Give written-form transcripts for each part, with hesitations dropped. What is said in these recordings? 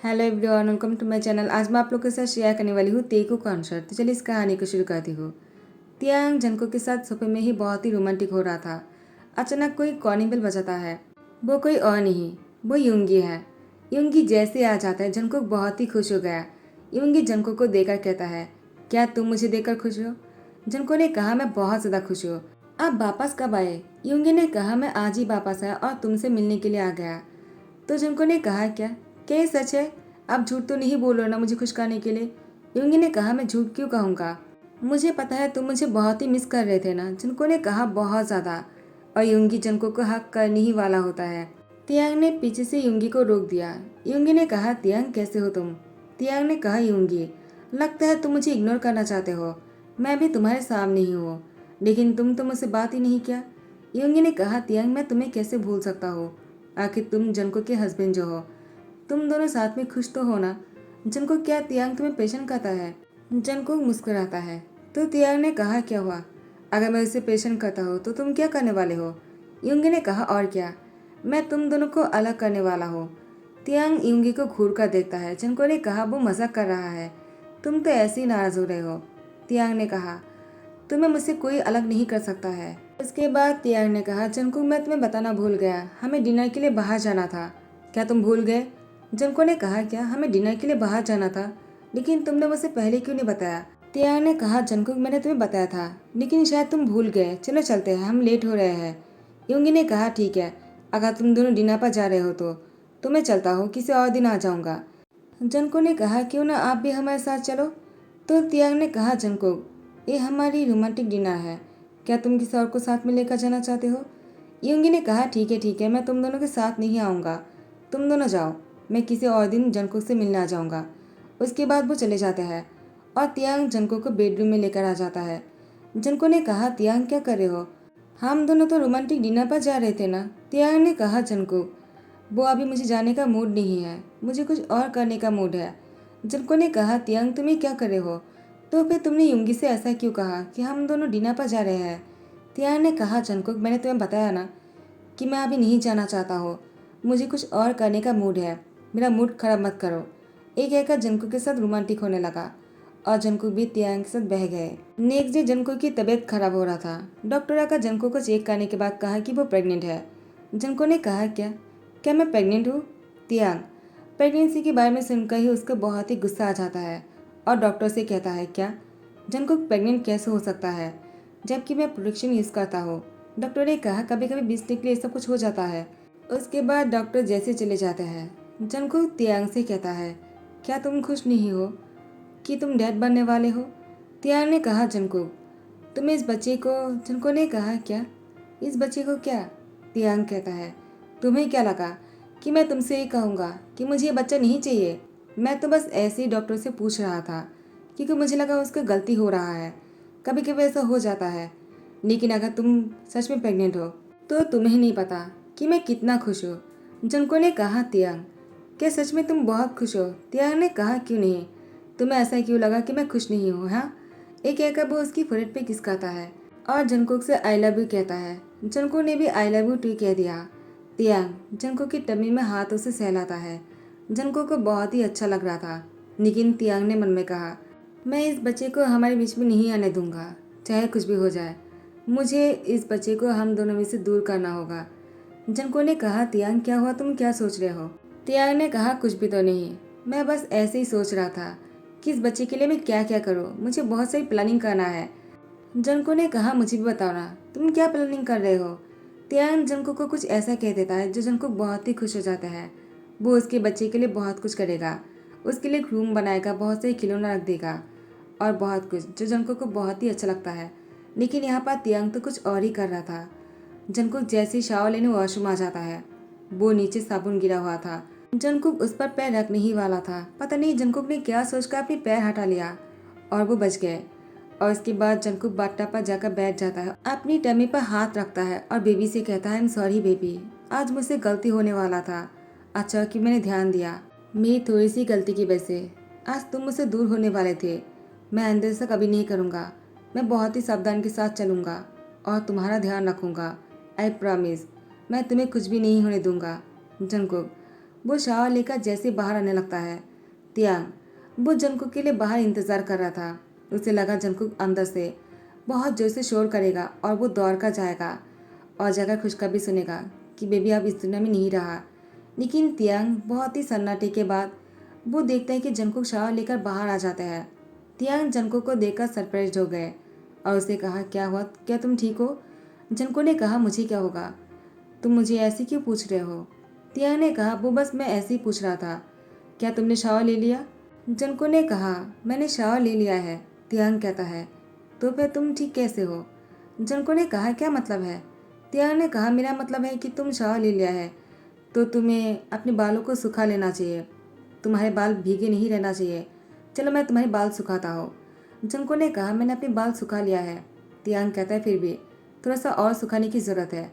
Hello everyone, welcome to my channel. आज मैं आप लोग के साथ शेयर करने वाली हूँ तेकू कॉन्सर्ट। तो चलिए इस कहानी को शुरू करती हूँ। तियांग जनको के साथ सोफे में ही बहुत ही रोमांटिक हो रहा था। अचानक कोई कॉलिंग बेल बजाता है। वो कोई और नहीं, वो युंगी है। युंगी जैसे आ जाता है, जनको बहुत ही खुश हो गया। युंगी जनको को देखकर कहता है, क्या तुम मुझे देखकर खुश हो? जनको ने कहा, मैं बहुत ज़्यादा खुश हूँ। आप वापस कब आए? युंगी ने कहा, मैं आज ही वापस आया और तुमसे मिलने के लिए आ गया। तो जनको ने कहा, क्या ये सच है? आप झूठ तो नहीं बोल रहे ना मुझे खुश करने के लिए? युंगी ने कहा, मैं झूठ क्यों कहूँगा, मुझे पता है तुम मुझे बहुत ही मिस कर रहे थे ना। जनको ने कहा, बहुत ज़्यादा। और युंगी जनको को हक करने ही वाला होता है। तियांग ने पीछे से युंगी को रोक दिया। युंगी ने कहा, तियांग कैसे हो तुम? तियांग ने कहा, युंगी लगता है तुम मुझे इग्नोर करना चाहते हो। मैं भी तुम्हारे सामने ही हूँ, लेकिन तुम तो मुझसे बात ही नहीं किया। युंगी ने कहा, तियांग मैं तुम्हें कैसे भूल सकता हूँ, आखिर तुम जनको के हस्बैंड जो हो। तुम दोनों साथ में खुश तो हो ना? जनको, क्या तियांग तुम्हें परेशान करता है? जनको मुस्कुराता है। तो तियांग ने कहा, क्या हुआ? अगर मैं उसे परेशान करता हूँ तो तुम क्या करने वाले हो? युंगी ने कहा, और क्या, मैं तुम दोनों को अलग करने वाला हूँ। तियांग युंगी को घूर कर देखता है। जनको ने कहा, वो मजाक कर रहा है, तुम तो ऐसे ही नाराज हो रहे हो। तियांग ने कहा, तुम्हें मुझसे कोई अलग नहीं कर सकता है। उसके बाद तियांग ने कहा, जनको मैं तुम्हें बताना भूल गया, हमें डिनर के लिए बाहर जाना था। क्या तुम भूल गए? जनको ने कहा, क्या हमें डिनर के लिए बाहर जाना था, लेकिन तुमने मुझसे पहले क्यों नहीं बताया? तियांग ने कहा, जनको मैंने तुम्हें बताया था, लेकिन शायद तुम भूल गए। चलो चलते हैं, हम लेट हो रहे हैं। युंगी ने कहा, ठीक है, अगर तुम दोनों डिनर पर जा रहे हो तो मैं चलता हूँ, किसी और दिन आ जाऊँगा। जनको ने कहा, क्यों ना आप भी हमारे साथ चलो। तो तियांग ने कहा, जनको ये हमारी रोमांटिक डिनर है, क्या तुम किसी और को साथ में लेकर जाना चाहते हो? युंगी ने कहा, ठीक है, मैं तुम दोनों के साथ नहीं आऊँगा, तुम दोनों जाओ, मैं किसी और दिन जनको से मिलने आ जाऊँगा। उसके बाद वो चले जाते हैं और तियांग जनको को बेडरूम में लेकर आ जाता है। जनको ने कहा, तियांग क्या कर रहे हो? हम दोनों तो रोमांटिक डिनर पर जा रहे थे ना। तियांग ने कहा, जनको वो अभी मुझे जाने का मूड नहीं है, मुझे कुछ और करने का मूड है। जनको ने कहा, तियांग तुम्हें क्या कर रहे हो? तो फिर तुमने युंगी से ऐसा क्यों कहा कि हम दोनों डिनर पर जा रहे हैं? तियांग ने कहा, जनको मैंने तुम्हें बताया ना कि मैं अभी नहीं जाना चाहता हूँ, मुझे कुछ और करने का मूड है, मेरा मूड खराब मत करो। एक कहकर जनको के साथ रोमांटिक होने लगा और जनको भी तियांग के साथ बह गए। नेक्स्ट डे जनको की तबीयत खराब हो रहा था। डॉक्टर आकर जनको को चेक करने के बाद कहा कि वो प्रेग्नेंट है। जनको ने कहा, क्या क्या मैं प्रेग्नेंट हूँ? तियांग प्रेगनेंसी के बारे में सुनकर ही उसको बहुत ही गुस्सा आ जाता है और डॉक्टर से कहता है, क्या जनको प्रेग्नेंट कैसे हो सकता है जबकि मैं प्रोटेक्शन यूज़ करता हूँ? डॉक्टर ने कहा, कभी कभी बेसिकली ऐसा कुछ हो जाता है। उसके बाद डॉक्टर जैसे चले जाते हैं, जनको तियांग से कहता है, क्या तुम खुश नहीं हो कि तुम डैड बनने वाले हो? तियांग ने कहा, जनको तुम इस बच्चे को। जनको ने कहा, क्या इस बच्चे को क्या? तियांग कहता है, तुम्हें क्या लगा कि मैं तुमसे ये कहूँगा कि मुझे ये बच्चा नहीं चाहिए? मैं तो बस ऐसे ही डॉक्टर से पूछ रहा था क्योंकि मुझे लगा उसका गलती हो रहा है, कभी कभी ऐसा हो जाता है। लेकिन अगर तुम सच में प्रेग्नेंट हो तो तुम्हें नहीं पता कि मैं कितना खुश हूँ। जनको ने कहा, तियांग क्या सच में तुम बहुत खुश हो? तियांग ने कहा, क्यों नहीं, तुम्हें ऐसा क्यों लगा कि मैं खुश नहीं हूँ? हाँ, एक कहकर वो उसकी फोrehead पे किस करता है और जंकुक से आई लव यू कहता है। जंकुक ने भी आई लव यू टू कह दिया। तियांग जंकुक की टम्मी में हाथों से सहलाता है। जंकुक को बहुत ही अच्छा लग रहा था, लेकिन तियांग ने मन में कहा, मैं इस बच्चे को हमारे बीच में नहीं आने दूंगा, चाहे कुछ भी हो जाए। मुझे इस बच्चे को हम दोनों में से दूर करना होगा। जंको ने कहा, तियांग क्या हुआ, तुम क्या सोच रहे हो? तियांग ने कहा, कुछ भी तो नहीं, मैं बस ऐसे ही सोच रहा था कि इस बच्चे के लिए मैं क्या क्या करूँ, मुझे बहुत सारी प्लानिंग करना है। जंको ने कहा, मुझे भी बताओ ना, तुम क्या प्लानिंग कर रहे हो? तियांग जंको को कुछ ऐसा कह देता है जो जंको बहुत ही खुश हो जाता है। वो उसके बच्चे के लिए बहुत कुछ करेगा, उसके लिए एक रूम बनाएगा, बहुत सारे खिलौना रख देगा और बहुत कुछ जो जंको को बहुत ही अच्छा लगता है। लेकिन यहाँ पर तियांग तो कुछ और ही कर रहा था। जंकुक जैसे ही शावर लेने वॉशरूम आ जाता है, वो नीचे साबुन गिरा हुआ था। जंकुक उस पर पैर रखने ही वाला था, पता नहीं जंकुक ने क्या सोचकर अपने पैर हटा लिया और वो बच गए। और उसके बाद जंकुक बाट्टा पर जाकर बैठ जाता है, अपनी टमी पर हाथ रखता है और बेबी से कहता है, आई एम सॉरी बेबी, आज मुझसे गलती होने वाला था, अच्छा कि मैंने ध्यान दिया, मेरी थोड़ी सी गलती की वजह से आज तुम मुझसे दूर होने वाले थे। मैं अंदर से कभी नहीं करूँगा, मैं बहुत ही सावधान के साथ चलूँगा और तुम्हारा ध्यान रखूँगा, आई प्रॉमिस, मैं तुम्हें कुछ भी नहीं होने दूंगा। जंकुक वो शावर लेकर जैसे बाहर आने लगता है। तियांग वो जंकुक के लिए बाहर इंतज़ार कर रहा था। उसे लगा जंकुक अंदर से बहुत जोर से शोर करेगा और वो दौड़ कर जाएगा और जाकर खुशखबरी सुनेगा कि बेबी अब इस दुनिया में नहीं रहा। लेकिन तियांग बहुत ही सन्नाटे के बाद वो देखता है कि जंकुक शावर लेकर बाहर आ जाता है। तियांग जंकुक को देखकर सरप्राइज हो गए और उसे कहा, क्या हुआ, क्या तुम ठीक हो? जंको ने कहा, मुझे क्या होगा, तुम मुझे ऐसे क्यों पूछ रहे हो? तियांग ने कहा, वो बस मैं ऐसे ही पूछ रहा था, क्या तुमने शावर ले लिया? जंको ने कहा, मैंने शावर ले लिया है। तियांग कहता है, तो फिर तुम ठीक कैसे हो? जंको ने कहा, क्या मतलब है? तियांग ने कहा, मेरा मतलब है कि तुम शावर ले लिया है तो तुम्हें अपने बालों को सुखा लेना चाहिए। तुम्हारे बाल भीगे नहीं रहना चाहिए। चलो मैं तुम्हारे बाल सुखाता हूँ। जंको ने कहा, मैंने अपने बाल सुखा लिया है। तियांग कहता है, फिर भी थोड़ा सा और सुखाने की ज़रूरत है,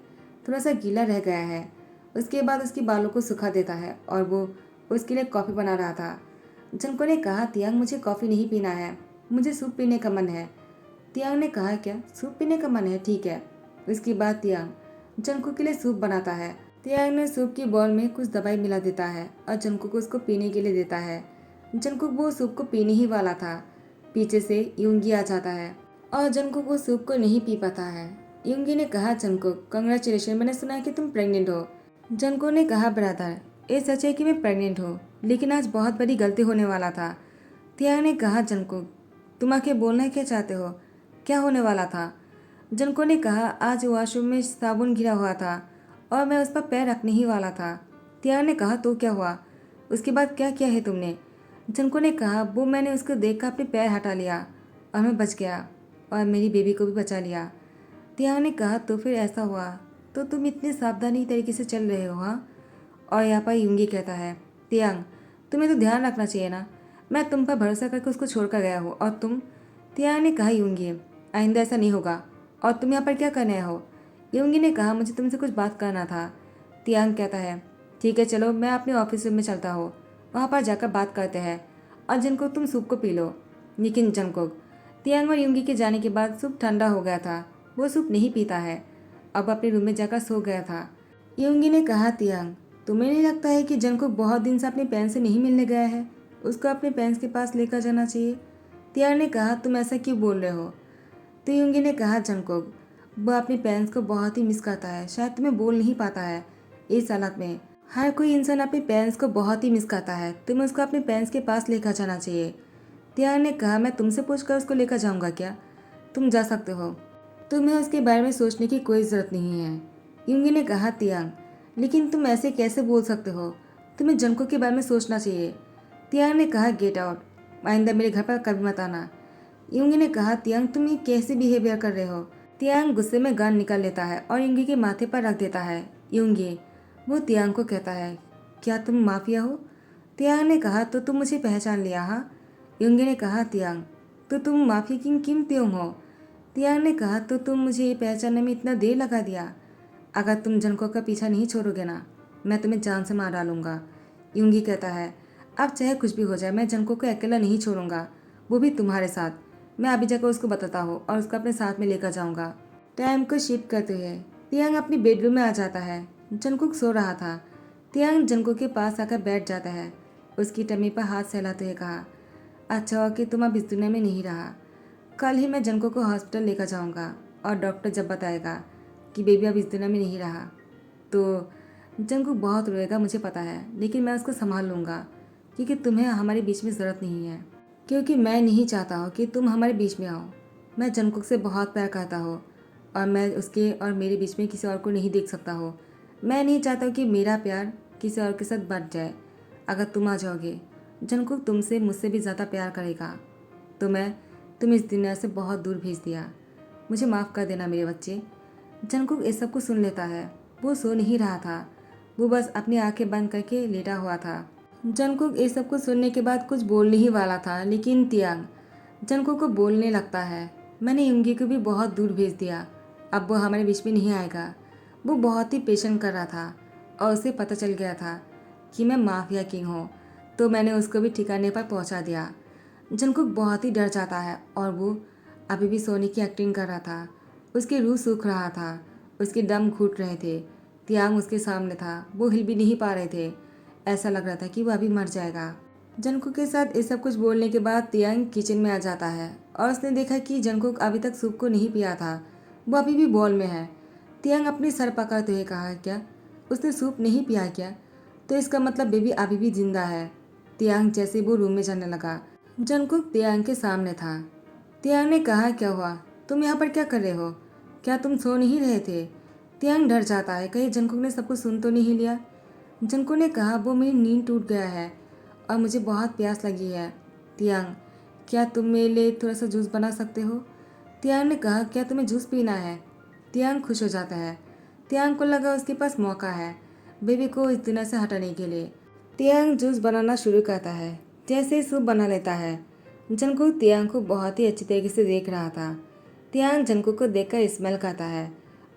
थोड़ा सा गीला रह गया है। उसके बाद उसके बालों को सुखा देता है और वो उसके लिए कॉफ़ी बना रहा था। जंको ने कहा, तियांग मुझे कॉफ़ी नहीं पीना है, मुझे सूप पीने का मन है। तियांग ने कहा, क्या सूप पीने का मन है? ठीक है। उसके बाद तियांग जंको के लिए सूप बनाता है। तियांग ने सूप की बॉल में कुछ दवाई मिला देता है और जंको को उसको पीने के लिए देता है। जंको वो सूप को पीने ही वाला था, पीछे से यूंगी आ जाता है और जंको वो सूप को नहीं पी पाता है। यूंगी ने कहा, जंको कंग्रेचुलेशन, मैंने सुना है कि तुम प्रेग्नेंट हो। जंको ने कहा, ब्रदर ये सच है कि मैं प्रेग्नेंट हूँ, लेकिन आज बहुत बड़ी गलती होने वाला था। तियांग ने कहा, जंको तुम आके बोलना क्या चाहते हो, क्या होने वाला था? जंको ने कहा, आज वॉशरूम में साबुन गिरा हुआ था और मैं उस पर पैर रखने ही वाला था। तियांग ने कहा, तो क्या हुआ, उसके बाद क्या किया है तुमने? जंको ने कहा, वो मैंने उसको देखकर अपने पैर हटा लिया और मैं बच गया और मेरी बेबी को भी बचा लिया। तियांग ने कहा, तो फिर ऐसा हुआ तो तुम इतनी सावधानी तरीके से चल रहे हो? हाँ। और यहाँ पर यूंगी कहता है, तियांग तुम्हें तो ध्यान रखना चाहिए ना, मैं तुम पर भरोसा करके उसको छोड़कर गया हूँ और तुम। तियांग ने कहा, यूंगी आइंदा ऐसा नहीं होगा। और तुम यहाँ पर क्या करने आए हो? यूंगी ने कहा, मुझे तुमसे कुछ बात करना था। तियांग कहता है, ठीक है चलो मैं अपने ऑफिस रूम में चलता हूँ, वहाँ पर जाकर बात करते हैं और जंकुक तुम सूप को पी लो। लेकिन जंकुक तियांग और यूंगी के जाने के बाद सूप ठंडा हो गया था, वो सूप नहीं पीता है, अब अपने रूम में जाकर सो गया था। यूंगी ने कहा, तियांग तुम्हें नहीं लगता है कि जंकुक बहुत दिन से अपने पैन से नहीं मिलने गया है, उसको अपने पैंस के पास लेकर जाना चाहिए? तियांग ने कहा, तुम ऐसा क्यों बोल रहे हो? तो यूंगी ने कहा, जंकुक वह अपने पेरेंट्स को बहुत ही मिस करता है, शायद तुम्हें बोल नहीं पाता है। इस हालत में हर कोई इंसान अपने पेरेंट्स को बहुत ही मिस करता है, तुम्हें उसको अपने पेरेंट्स के पास लेकर जाना चाहिए। तियांग ने कहा, मैं तुमसे पूछकर उसको लेकर जाऊंगा क्या? तुम जा सकते हो, तुम्हें उसके बारे में सोचने की कोई ज़रूरत नहीं है। यूंगी ने कहा, तियांग लेकिन तुम ऐसे कैसे बोल सकते हो, तुम्हें जंकुक के बारे में सोचना चाहिए। तियांग ने कहा, गेट आउट, आइंदा मेरे घर पर कभी मत आना। यूंगी ने कहा, तियांग तुम ये कैसे बिहेवियर कर रहे हो? तियांग गुस्से में गन निकाल लेता है और यूंगी के माथे पर रख देता है। यूंगी वो तियांग को कहता है, क्या तुम माफिया हो? तियांग ने कहा, तो तुम मुझे पहचान लिया? हाँ। यूंगी ने कहा, तियांग तो तुम माफी किंग किम त्योंग हो? तियांग ने कहा, तो तुम मुझे ये पहचानने में इतना देर लगा दिया, अगर तुम जंको का पीछा नहीं छोड़ोगे ना, मैं तुम्हें जान से मार डालूंगा। यूंगी कहता है, अब चाहे कुछ भी हो जाए मैं जंको को अकेला नहीं छोड़ूंगा, वो भी तुम्हारे साथ। मैं अभी जाकर उसको बताता हूँ और उसको अपने साथ में लेकर जाऊंगा। टाइम को शिफ्ट करते हुए तियांग अपनी बेडरूम में आ जाता है। जंकुक सो रहा था। तियांग जंकुक के पास आकर बैठ जाता है, उसकी टमी पर हाथ सहलाते हुए कहा, अच्छा हुआ कि तुम अब इस दुनिया में नहीं रहा, कल ही मैं जंको को हॉस्पिटल लेकर जाऊंगा और डॉक्टर जब बताएगा कि बेबी अब इस दुनिया में नहीं रहा तो जंकुक बहुत रोएगा, मुझे पता है, लेकिन मैं उसको संभाल लूँगा क्योंकि तुम्हें हमारे बीच में ज़रूरत नहीं है, क्योंकि मैं नहीं चाहता हूँ कि तुम हमारे बीच में आओ। मैं जंकुक से बहुत प्यार करता हूँ और मैं उसके और मेरे बीच में किसी और को नहीं देख सकता हूँ। मैं नहीं चाहता हूँ कि मेरा प्यार किसी और के साथ बढ़ जाए। अगर तुम आ जाओगे जंकुक तुमसे मुझसे भी ज़्यादा प्यार करेगा, तो मैं तुम्हें इस दुनिया से बहुत दूर भेज दिया। मुझे माफ़ कर देना मेरे बच्चे। जंकुक इस सब कुछ सुन लेता है। वो सो नहीं रहा था, वो बस अपनी आंखें बंद करके लेटा हुआ था। जंकुक इस सब कुछ सुनने के बाद कुछ बोलने ही वाला था, लेकिन तियांग जंकुक को बोलने लगता है, मैंने यूंगी को भी बहुत दूर भेज दिया, अब वो हमारे बीच में नहीं आएगा। वो बहुत ही पेशेंट कर रहा था और उसे पता चल गया था कि मैं माफिया किंग हूँ, तो मैंने उसको भी ठिकाने पर पहुँचा दिया। जंकुक बहुत ही डर जाता है और वो अभी भी सोने की एक्टिंग कर रहा था। उसकी रूह सूख रहा था, उसके दम घुट रहे थे। तियांग उसके सामने था, वो हिल भी नहीं पा रहे थे। ऐसा लग रहा था कि वह अभी मर जाएगा। जंगकुक के साथ ये सब कुछ बोलने के बाद तियांग किचन में आ जाता है और उसने देखा कि जंगकुक अभी तक सूप को नहीं पिया था, वो अभी भी बॉल में है। तियांग अपनी सर पकड़ते हुए कहा, क्या उसने सूप नहीं पिया क्या? तो इसका मतलब बेबी अभी भी जिंदा है। तियांग जैसे वो रूम में जाने लगा, जंगकुक तियांग के सामने था। तियांग ने कहा, क्या हुआ, तुम यहाँ पर क्या कर रहे हो? क्या तुम सो नहीं रहे थे? तियांग डर जाता है, कहीं जंगकुक ने सब कुछ सुन तो नहीं लिया। जंगकुक ने कहा, वो मेरी नींद टूट गया है और मुझे बहुत प्यास लगी है। तियांग, क्या तुम मेरे लिए थोड़ा सा जूस बना सकते हो? तियांग ने कहा, क्या तुम्हें जूस पीना है? तियांग खुश हो जाता है। तियांग को लगा उसके पास मौका है बेबी को इस दुनिया से हटाने के लिए। तियांग जूस बनाना शुरू करता है। जैसे ही सूप बना लेता है, जंगकुक तियांग को बहुत ही अच्छी तरीके से देख रहा था। तियांग जंगकुक को देखकर स्मेल करता है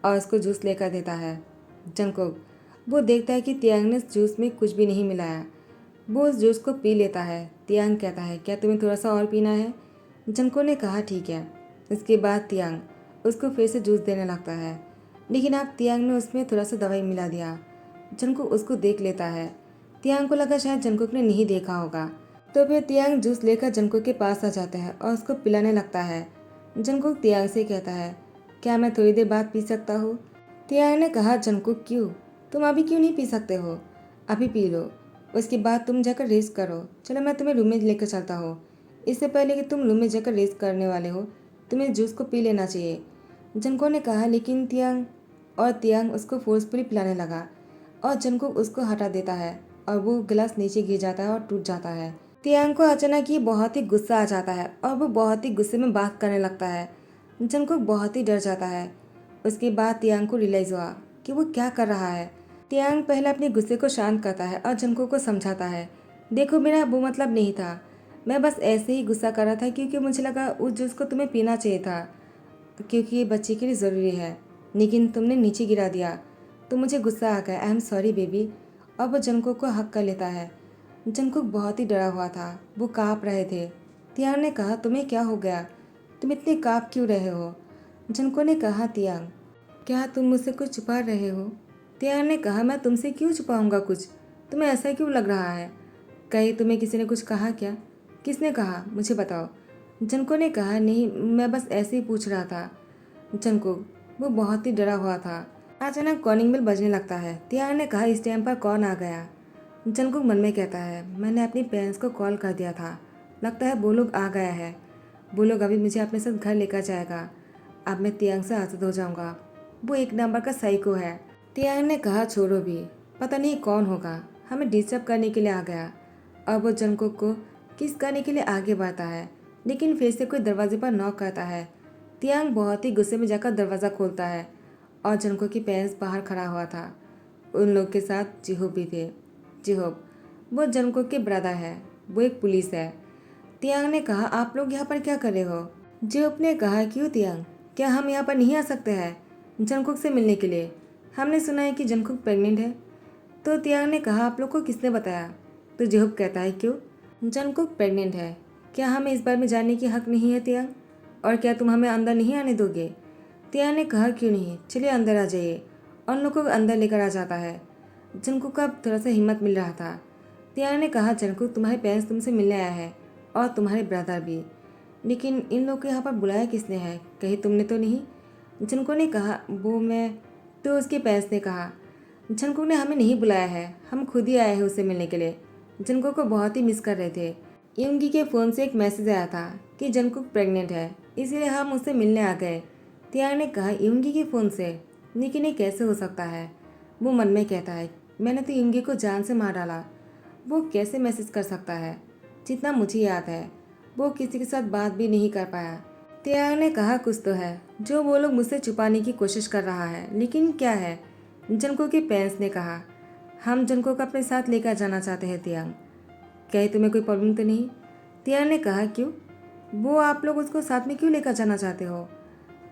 और उसको जूस लेकर देता है। जंगकुक वो देखता है कि तियांग ने जूस में कुछ भी नहीं मिलाया। वो उस जूस को पी लेता है। तियांग कहता है, क्या तुम्हें थोड़ा सा और पीना है? जंगकुक ने कहा, ठीक है। इसके बाद तियांग उसको फिर से जूस देने लगता है, लेकिन अब तियांग ने उसमें थोड़ा सा दवाई मिला दिया। जंगकुक उसको देख लेता है। तियांग को लगा शायद जंगकुक ने नहीं देखा होगा, तो फिर तियांग जूस लेकर जंगकुक के पास आ जाता है और उसको पिलाने लगता है। जंगकुक तियांग से कहता है, क्या मैं थोड़ी देर बाद पी सकता हूँ? तियांग ने कहा, जंगकुक क्यों, तुम अभी क्यों नहीं पी सकते हो? अभी पी लो, उसके बाद तुम जाकर रेस्ट करो। चलो मैं तुम्हें रूम में लेकर चलता हूँ। इससे पहले कि तुम रूम में जाकर रेस्ट करने वाले हो, तुम्हें जूस को पी लेना चाहिए। जंगकुक ने कहा, लेकिन तियांग उसको फोर्सफुली पिलाने लगा और जंगकुक उसको हटा देता है और वो गिलास नीचे गिर जाता है और टूट जाता है। तियांग को अचानक ही बहुत ही गुस्सा आ जाता है और वो बहुत ही गुस्से में बात करने लगता है। जंगकुक बहुत ही डर जाता है। उसके बाद तियांग को रियलाइज हुआ कि वो क्या कर रहा है। तियांग पहले अपने गुस्से को शांत करता है और जंगकुक को समझाता है, देखो मेरा वो मतलब नहीं था, मैं बस ऐसे ही गुस्सा कर रहा था क्योंकि मुझे लगा उस जूस को तुम्हें पीना चाहिए था क्योंकि ये बच्चे के लिए ज़रूरी है, लेकिन तुमने नीचे गिरा दिया तो मुझे गुस्सा आ गया। I am sorry baby. और वो जंगकुक को हक कर लेता है। जंगकुक बहुत ही डरा हुआ था, वो काँप रहे थे। तियांग ने कहा, तुम्हें क्या हो गया, तुम इतने काँप क्यों रहे हो? जंगकुक ने कहा, तियांग क्या तुम मुझसे कुछ छुपा रहे हो? तियांग ने कहा, मैं तुमसे क्यों छुपाऊंगा कुछ, तुम्हें ऐसा क्यों लग रहा है? कहीं तुम्हें किसी ने कुछ कहा क्या? किसने कहा, मुझे बताओ। जंगकुक ने कहा, नहीं मैं बस ऐसे ही पूछ रहा था। जंगकुक वो बहुत ही डरा हुआ था। अचानक कॉलिंग बेल बजने लगता है। तियांग ने कहा, इस टाइम पर कौन आ गया? जंगकुक मन में कहता है, मैंने अपनी पेरेंट्स को कॉल कर दिया था, लगता है वो लोग आ गया है। वो लोग अभी मुझे अपने साथ घर लेकर जाएगा। अब मैं तियांग से आज़ाद हो जाऊंगा। वो एक नंबर का साइको है। तियांग ने कहा, छोड़ो भी, पता नहीं कौन होगा, हमें डिस्टर्ब करने के लिए आ गया। और वो जंगकुक को किस करने के लिए आगे बढ़ता है, लेकिन फिर से कोई दरवाजे पर नॉक करता है। तियांग बहुत ही गुस्से में जाकर दरवाज़ा खोलता है और जंगकुक की पेरेंट्स बाहर खड़ा हुआ था। उन लोग के साथ जिहोब भी थे। जिहोब वो जंगकुक के ब्रदर है, वो एक पुलिस है। तियांग ने कहा, आप लोग यहाँ पर क्या कर रहे हो? जिहोब ने कहा, क्यों तियांग, क्या हम यहाँ पर नहीं आ सकते हैं जंगकुक से मिलने के लिए? हमने सुना है कि जंगकुक प्रेग्नेंट है। तो तियांग ने कहा, आप लोग को किसने बताया? तो जिहोब कहता है, क्यों, जंगकुक प्रेग्नेंट है, क्या हमें इस बारे में जानने की हक नहीं है तियांग? और क्या तुम हमें अंदर नहीं आने दोगे? तियांग ने कहा, क्यों नहीं, चलिए अंदर आ जाइए। और उन लोगों को अंदर लेकर आ जाता है। जंगकुक का थोड़ा सा हिम्मत मिल रहा था। तियांग ने कहा, जंगकुक तुम्हारे पेरेंट्स तुमसे मिलने आया है और तुम्हारे ब्रदर भी, लेकिन इन लोग को यहाँ पर बुलाया किसने है, कहीं तुमने तो नहीं? जंगकुक ने कहा, वो मैं। तो उसके पेरेंट्स ने कहा, जंगकुक ने हमें नहीं बुलाया है, हम खुद ही आए हैं उससे मिलने के लिए। जंगकुक को बहुत ही मिस कर रहे थे। युंगी के फ़ोन से एक मैसेज आया था कि जंगकुक प्रेग्नेंट है, इसीलिए हम उससे मिलने आ गए। तियांग ने कहा, युंगी के फ़ोन से, लेकिन ये कैसे हो सकता है? वो मन में कहता है, मैंने तो युंगी को जान से मार डाला, वो कैसे मैसेज कर सकता है? जितना मुझे याद है वो किसी के साथ बात भी नहीं कर पाया। तियांग ने कहा, कुछ तो है जो वो लोग मुझसे छुपाने की कोशिश कर रहा है, लेकिन क्या है? जंगकुक के पेरेंट्स ने कहा, हम जंगकुक को अपने साथ लेकर जाना चाहते हैं तियांग, क्या तुम्हें कोई प्रॉब्लम तो नहीं? तियांग ने कहा, क्यों, वो आप लोग उसको साथ में क्यों लेकर जाना चाहते हो?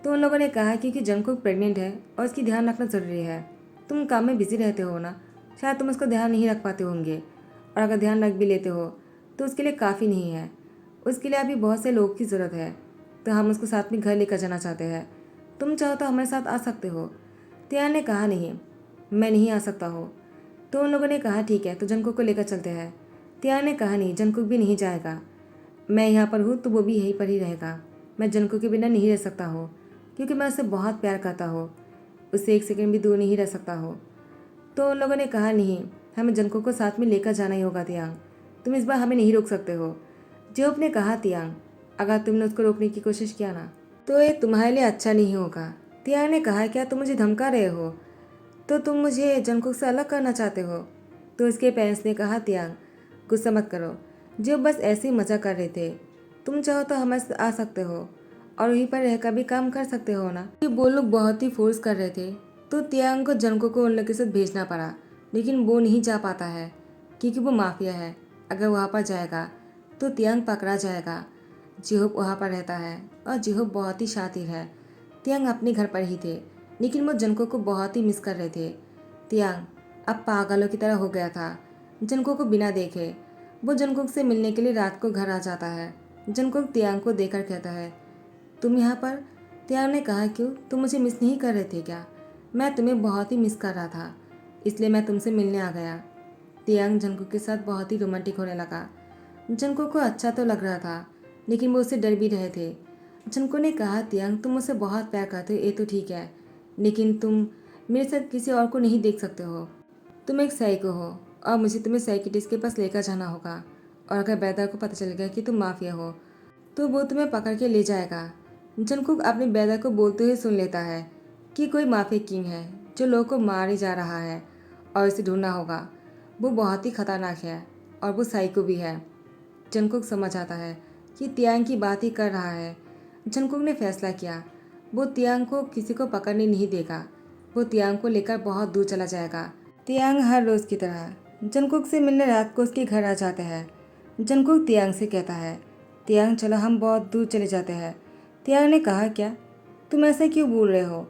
तो उन लोगों ने कहा, क्योंकि जंगकुक प्रेग्नेंट है और उसकी ध्यान रखना ज़रूरी है। तुम काम में बिजी रहते हो ना, शायद तुम उसको ध्यान नहीं रख पाते होंगे, और अगर ध्यान रख भी लेते हो तो उसके लिए काफ़ी नहीं है, उसके लिए अभी बहुत से लोग की ज़रूरत है। तो हम उसको साथ में घर लेकर जाना चाहते हैं, तुम चाहो तो हमारे साथ आ सकते हो। तियांग ने कहा, नहीं मैं नहीं आ सकता हूँ, तो उन लोगों ने कहा ठीक है, तो जंगकुक को लेकर चलते हैं। तियांग ने कहा नहीं, जंगकुक भी नहीं जाएगा। मैं यहाँ पर हूँ तो वो भी यहीं पर ही रहेगा। मैं जंगकुक के बिना नहीं रह सकता हूँ, क्योंकि मैं उससे बहुत प्यार करता हूँ। उससे एक सेकंड भी दूर नहीं रह सकता हूँ। तो उन लोगों ने कहा नहीं, हमें जंगकुक को साथ में लेकर जाना ही होगा तियांग, तुम इस बार हमें नहीं रोक सकते हो। जिहोप ने कहा तियांग, अगर तुमने उसको रोकने की कोशिश किया ना तो ये तुम्हारे लिए अच्छा नहीं होगा। तियांग ने कहा क्या तुम मुझे धमका रहे हो? तो तुम मुझे जंगकुक से अलग करना चाहते हो? तो उसके पेरेंट्स ने कहा तियांग, गुस्सा मत करो, जो बस ऐसे ही मजा कर रहे थे। तुम चाहो तो हमारे साथ आ सकते हो और वहीं पर रहकर भी काम कर सकते हो ना। ये वो लोग बहुत ही फोर्स कर रहे थे, तो तियांग को जंगकुक को उन लोग के साथ भेजना पड़ा। लेकिन वो नहीं जा पाता है क्योंकि वो माफिया है। अगर वहाँ पर जाएगा तो तियांग पकड़ा जाएगा। जिहोप वहाँ पर रहता है और जिहोप बहुत ही शातिर है। तियांग अपने घर पर ही थे, लेकिन वो जंगकुक को बहुत ही मिस कर रहे थे। तियांग अब पागलों की तरह हो गया था। जंगकुक को बिना देखे वो जंगकुक से मिलने के लिए रात को घर आ जाता है। जंगकुक तियांग को देखकर कहता है, तुम यहाँ पर? तियांग ने कहा क्यों, तुम मुझे मिस नहीं कर रहे थे क्या? मैं तुम्हें बहुत ही मिस कर रहा था, इसलिए मैं तुमसे मिलने आ गया। तियांग जंगकुक के साथ बहुत ही रोमांटिक होने लगा। जंगकुक को अच्छा तो लग रहा था, लेकिन वो उससे डर भी रहे थे। जंगकुक ने कहा तियांग तुम मुझसे बहुत प्यार करते हो, ये तो ठीक है, लेकिन तुम मेरे साथ किसी और को नहीं देख सकते हो। तुम एक साइको हो और मुझे तुम्हें साइकिटिस्ट के पास लेकर जाना होगा। और अगर बैदर को पता चल गया कि तुम माफिया हो तो वो तुम्हें पकड़ के ले जाएगा। जंगकुक अपने बैदर को बोलते हुए सुन लेता है कि कोई माफिया किंग है जो लोगों को मार ही जा रहा है और इसे ढूंढना होगा। वो बहुत ही खतरनाक है और वो साइको भी है। जंगकुक समझ आता है कि तियांग की बात ही कर रहा है। जंगकुक ने फैसला किया वो तियांग को किसी को पकड़ने नहीं देगा। वो तियांग को लेकर बहुत दूर चला जाएगा। तियांग हर रोज़ की तरह जंगकुक से मिलने रात को उसके घर आ जाता है। जंगकुक तियांग से कहता है, तियांग चलो हम बहुत दूर चले जाते हैं। तियांग ने कहा क्या, तुम ऐसा क्यों बोल रहे हो?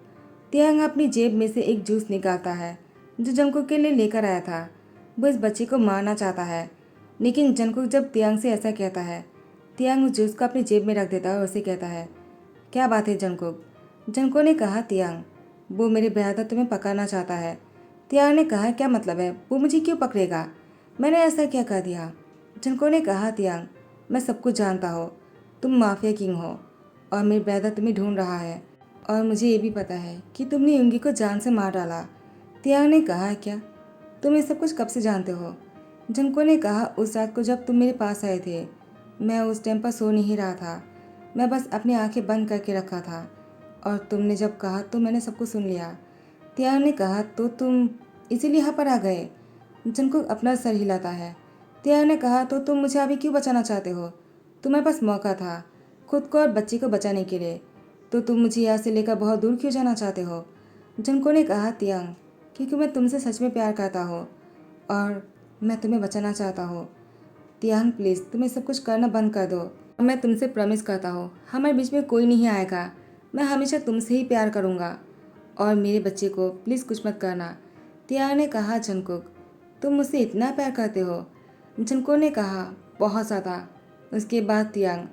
तियांग अपनी जेब में से एक जूस निकालता है जो जंगकुक के लिए लेकर आया था। वो इस बच्चे को मारना चाहता है, लेकिन जंगकुक जब तियांग से ऐसा कहता है, तियांग उस जूस को अपनी जेब में रख देता है और उसे कहता है, क्या बात है जंगकुक? जंगकुक ने कहा तियांग, वो मेरे ब्रदर तुम्हें पकड़ना चाहता है। तियांग ने कहा क्या मतलब है, वो मुझे क्यों पकड़ेगा? मैंने ऐसा क्या कर दिया? जंगकुक ने कहा तियांग, मैं सब कुछ जानता हो, तुम माफिया किंग हो और मेरे ब्रदर तुम्हें ढूंढ रहा है और मुझे ये भी पता है कि तुमने युंगी को जान से मार डाला। तियांग ने कहा क्या, तुम ये सब कुछ कब से जानते हो? जंगकुक ने कहा उस रात को जब तुम मेरे पास आए थे, मैं उस टाइम पर सो नहीं रहा था। मैं बस अपनी आंखें बंद करके रखा था और तुमने जब कहा तो मैंने सब कुछ सुन लिया। तियांग ने कहा तो तुम इसीलिए यहाँ पर आ गए? जंगकुक अपना सर हिलाता है। तियांग ने कहा तो तुम मुझे अभी क्यों बचाना चाहते हो? तुम्हारे पास मौका था खुद को और बच्ची को बचाने के लिए, तो तुम मुझे यहाँ से लेकर बहुत दूर क्यों जाना चाहते हो? जंगकुक ने कहा तियांग, क्योंकि मैं तुमसे सच में प्यार करता हूँ और मैं तुम्हें बचाना चाहता हूँ। तियांग प्लीज़ तुम ये सब कुछ करना बंद कर दो और मैं तुमसे प्रॉमिस करता हूँ हमारे बीच में कोई नहीं आएगा। मैं हमेशा तुमसे ही प्यार करूँगा और मेरे बच्चे को प्लीज़ कुछ मत करना। तियांग ने कहा जंगकुक, तुम मुझसे इतना प्यार करते हो? जंगकुक ने कहा बहुत ज़्यादा। उसके बाद तियांग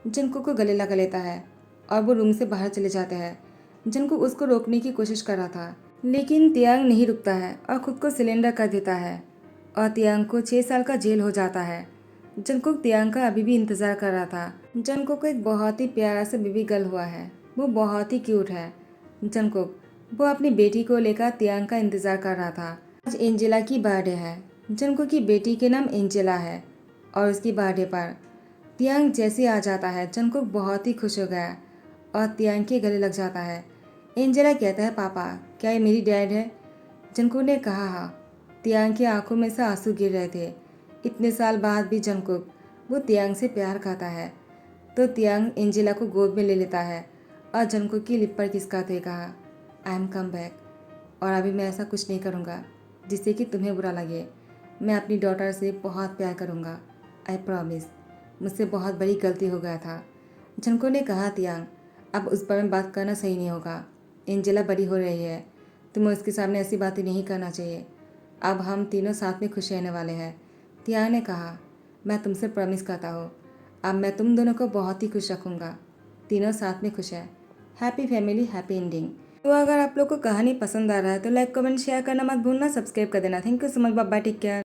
जंगकुक को गले लगा लेता है और वो रूम से बाहर चले जाते हैं। जंगकुक उसको रोकने की कोशिश कर रहा था, लेकिन तियांग नहीं रुकता है और खुद को सिलेंडर कर देता है और तियांग को 6 साल का जेल हो जाता है। जंगकुक तियांग का अभी भी इंतज़ार कर रहा था। जंगकुक को एक बहुत ही प्यारा सा बेबी गर्ल हुआ है, वो बहुत ही क्यूट है। जंगकुक वो अपनी बेटी को लेकर तियांग का इंतज़ार कर रहा था। आज एंजेला की बर्थडे है। जंगकुक की बेटी के नाम एंजेला है और उसकी बर्थडे पर तियांग जैसे आ जाता है जंगकुक बहुत ही खुश हो गया और तियांग के गले लग जाता है। एंजेला कहता है पापा क्या ये मेरी डैड है? जंगकुक ने कहा हाँ। तियांग की आंखों में से आंसू गिर रहे थे। इतने साल बाद भी जंगकुक वो तियांग से प्यार करता है, तो तियांग एंजेला को गोद में ले लेता है और जंगकुक की लिप पर किसकाते हुए कहा, आई एम कम बैक और अभी मैं ऐसा कुछ नहीं करूँगा जिससे कि तुम्हें बुरा लगे। मैं अपनी डॉटर से बहुत प्यार करूँगा, आई प्रॉमिस। मुझसे बहुत बड़ी गलती हो गया था। जंगकुक ने कहा तियांग अब उस बारे में बात करना सही नहीं होगा। एंजेला बड़ी हो रही है, तुम्हें उसके सामने ऐसी बातें नहीं करना चाहिए। अब हम तीनों साथ में खुश रहने वाले हैं। तियांग ने कहा मैं तुमसे प्रॉमिस करता हूँ अब मैं तुम दोनों को बहुत ही खुश रखूँगा। तीनों साथ में खुश है। Happy family happy ending. तो अगर आप लोग को कहानी पसंद आ रहा है तो लाइक कमेंट शेयर करना मत भूलना, सब्सक्राइब कर देना। Thank you so much, bye bye, take care.